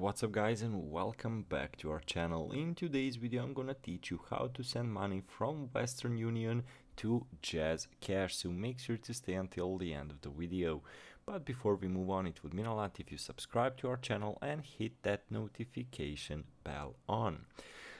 what's up guys, and welcome back to our channel. In today's video I'm gonna teach you how to send money from Western Union to Jazz Cash, so make sure to stay until the end of the video. But before we move on, it would mean a lot if you subscribe to our channel and hit that notification bell on.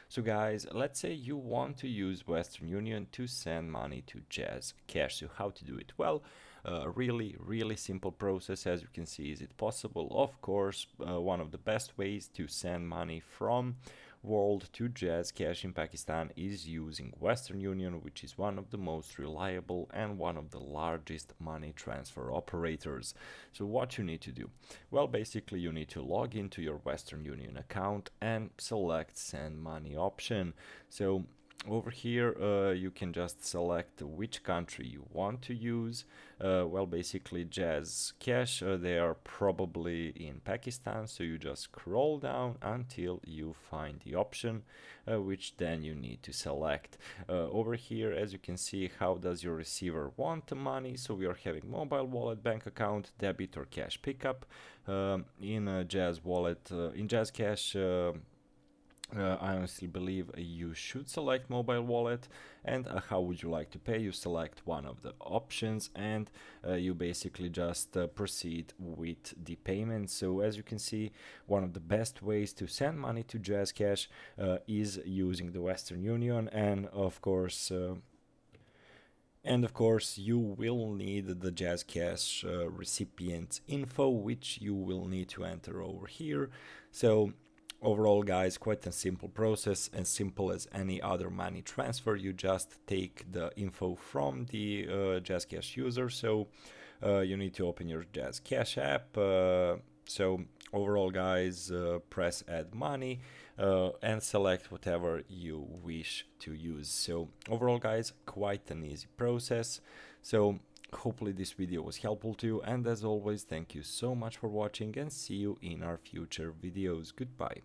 So guys, let's say you want to use Western Union to send money to Jazz Cash. So how to do it? Well, really simple process. As you can see, is it possible? Of course, one of the best ways to send money from world to Jazz Cash in Pakistan is using Western Union, which is one of the most reliable and one of the largest money transfer operators. So what you need to do? Well, basically you need to log into your Western Union account and select send money option. So over here you can just select which country you want to use. Well, basically Jazz Cash, they are probably in Pakistan, so you just scroll down until you find the option which then you need to select. Over here, as you can see, how does your receiver want the money? So we are having mobile wallet, bank account, debit or cash pickup. In Jazz Wallet, in Jazz Cash, I honestly believe you should select mobile wallet. And how would you like to pay? You select one of the options and you basically just proceed with the payment. So as you can see, one of the best ways to send money to Jazz Cash is using the Western Union, and of course you will need the Jazz Cash recipient info, which you will need to enter over here. So overall, guys, quite a simple process, as simple as any other money transfer. You just take the info from the Jazz Cash user. So you need to open your Jazz Cash app. So overall, guys, press add money and select whatever you wish to use. So overall, guys, quite an easy process. So hopefully this video was helpful to you, and as always, thank you so much for watching and see you in our future videos. Goodbye.